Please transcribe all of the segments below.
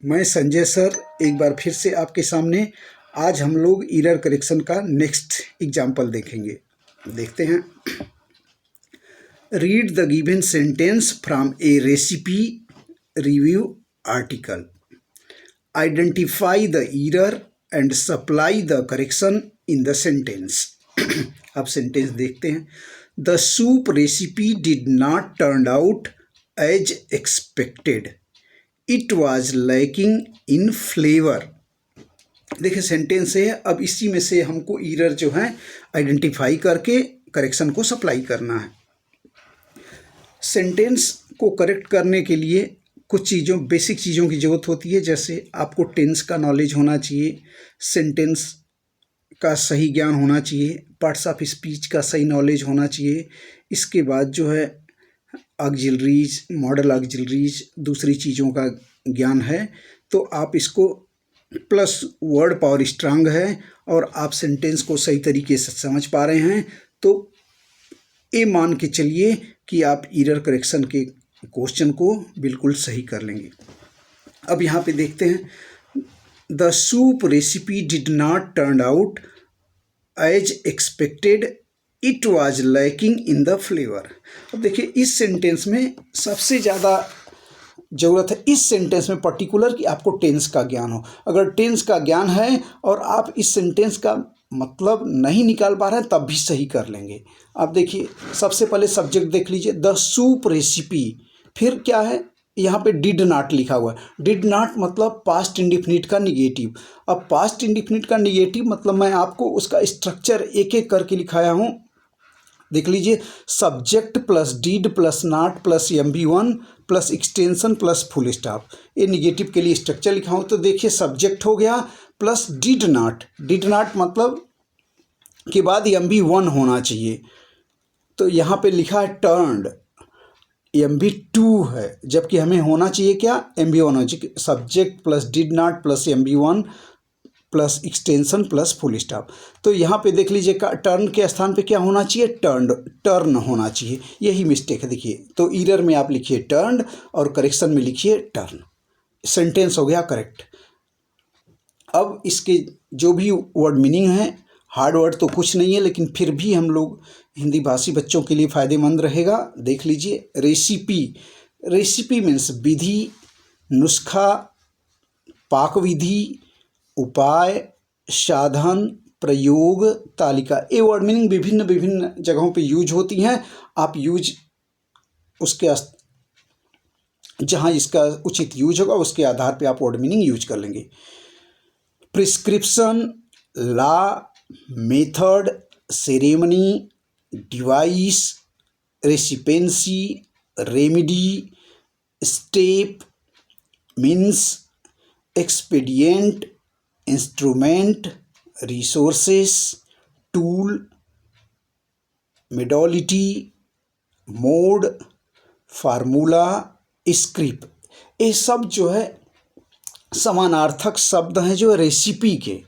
मैं संजय सर एक बार फिर से आपके सामने। आज हम लोग एरर करेक्शन का नेक्स्ट एग्जाम्पल देखेंगे। देखते हैं। Read the given sentence from a recipe review article. Identify the error and supply the correction in the sentence. अब सेंटेंस देखते हैं। The soup recipe did not turn out as expected, it was lacking in flavour. देखिए sentence है। अब इसी में से हमको एरर जो है आइडेंटिफाई करके करेक्शन को सप्लाई करना है। सेंटेंस को करेक्ट करने के लिए कुछ चीज़ों बेसिक चीज़ों की ज़रूरत होती है। जैसे आपको टेंस का नॉलेज होना चाहिए, सेंटेंस का सही ज्ञान होना चाहिए, पार्ट्स ऑफ स्पीच का सही नॉलेज होना चाहिए। इसके बाद जो है ऑक्सिलरीज, मॉडल ऑक्सिलरीज, दूसरी चीज़ों का ज्ञान है। तो आप इसको प्लस वर्ड पावर स्ट्रांग है और आप सेंटेंस को सही तरीके से समझ पा रहे हैं, तो ये मान के चलिए कि आप एरर करेक्शन के क्वेश्चन को बिल्कुल सही कर लेंगे। अब यहाँ पे देखते हैं। The soup recipe did not turn out as expected, it was lacking in the flavour. अब देखिए इस सेंटेंस में सबसे ज़्यादा ज़रूरत है इस सेंटेंस में पर्टिकुलर कि आपको टेंस का ज्ञान हो। अगर टेंस का ज्ञान है और आप इस सेंटेंस का मतलब नहीं निकाल पा रहे हैं तब भी सही कर लेंगे। आप देखिए सबसे पहले सब्जेक्ट देख लीजिए, द सूप रेसिपी। फिर क्या है, यहाँ पे डिड नॉट लिखा हुआ है। डिड नॉट मतलब पास्ट इंडिफिनिट का निगेटिव। अब पास्ट इंडिफिनिट का निगेटिव मतलब मैं आपको उसका स्ट्रक्चर एक एक करके लिखाया हूँ। देख लीजिए, subject plus did plus not plus MV1 plus extension plus full stop. ये निगेटिव के लिए स्ट्रक्चर लिखा हूँ। तो देखिए सब्जेक्ट हो गया plus did not. Did not मतलब के बाद MV1 होना चाहिए। तो यहाँ पे लिखा है टर्न्ड, MV2 है, जबकि हमें होना चाहिए क्या, MV1 होना चाहिए। Subject plus did not plus MV1 plus extension plus full stop. तो यहाँ पे देख लीजिए टर्न के स्थान पे क्या होना चाहिए, टर्न होना चाहिए। यही मिस्टेक है देखिए। तो एरर में आप लिखिए टर्न्ड और करेक्शन में लिखिए टर्न। सेंटेंस हो गया करेक्ट। अब इसके जो भी वर्ड मीनिंग है, हार्ड वर्ड तो कुछ नहीं है लेकिन फिर भी हम लोग हिंदी भाषी बच्चों के लिए फ़ायदेमंद रहेगा। देख लीजिए, रेसिपी। रेसिपी मीन्स विधि, नुस्खा, पाक विधि, उपाय, साधन, प्रयोग, तालिका। ये वर्ड मीनिंग विभिन्न विभिन्न जगहों पे यूज होती हैं। आप यूज उसके जहाँ इसका उचित यूज होगा उसके आधार पे आप वर्ड मीनिंग यूज कर लेंगे। Prescription, law, method, ceremony, device, recipiency, remedy, step, means, expedient, instrument, resources, tool, modality, mode, formula, script. ये सब जो है समानार्थक शब्द हैं जो रेसिपी के।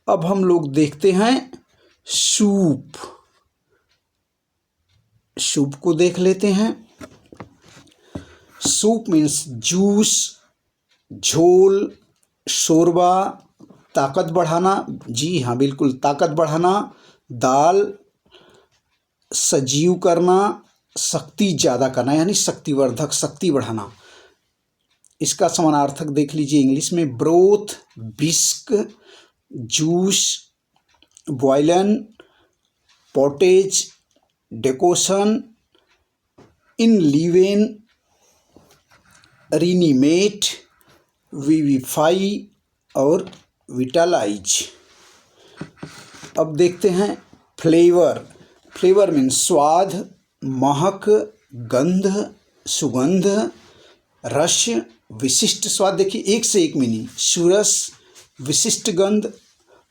अब हम लोग देखते हैं सूप। सूप को देख लेते हैं। सूप मीन्स जूस, झोल, शोरबा, ताकत बढ़ाना। जी हाँ, बिल्कुल ताकत बढ़ाना। दाल, सजीव करना, शक्ति ज़्यादा करना यानी शक्तिवर्धक, शक्ति बढ़ाना। इसका समानार्थक देख लीजिए इंग्लिश में, ब्रोथ, बिस्क, जूस, बॉयलन, पॉटेज, डेकोशन, इनलीवेन, रीनीमेट, विविफाई और विटालाइज। अब देखते हैं फ्लेवर। फ्लेवर मीन्स स्वाद, महक, गंध, सुगंध, रस, विशिष्ट स्वाद। देखिए एक से एक मीनिंग, सुरस, विशिष्ट गंध,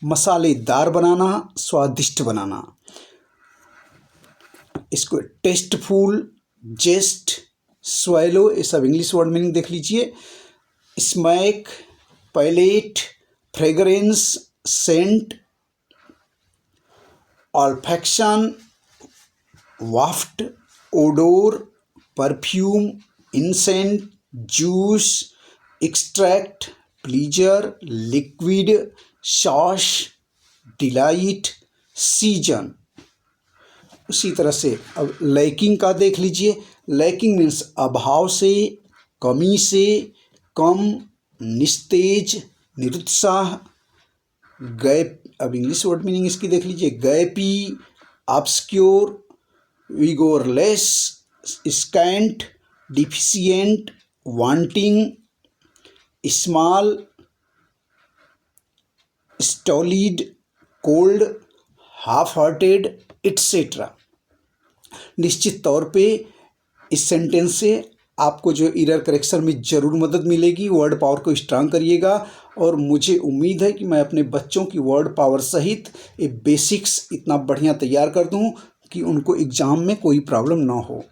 मसालेदार बनाना, स्वादिष्ट बनाना। इसको टेस्टफुल, जेस्ट, स्वैलो, ये सब इंग्लिश वर्ड मीनिंग देख लीजिए। Smack, palate, fragrance, scent, olfaction, waft, odour, perfume, incense, juice, extract, pleasure, liquid, sauce, delight, season. उसी तरह से अब लैकिंग का देख लीजिए। लैकिंग मीन्स अभाव से, कमी से, कम, निस्तेज, निरुत्साह। गैप, अब इंग्लिश वर्ड मीनिंग इसकी देख लीजिए। Gappy, obscure, vigourless, scant, deficient, wanting, small, stolid, cold, half hearted, et cetera. निश्चित तौर पे इस सेंटेंस से आपको जो एरर करेक्शन में ज़रूर मदद मिलेगी। वर्ड पावर को स्ट्रांग करिएगा और मुझे उम्मीद है कि मैं अपने बच्चों की वर्ड पावर सहित ये बेसिक्स इतना बढ़िया तैयार कर दूं कि उनको एग्ज़ाम में कोई प्रॉब्लम ना हो।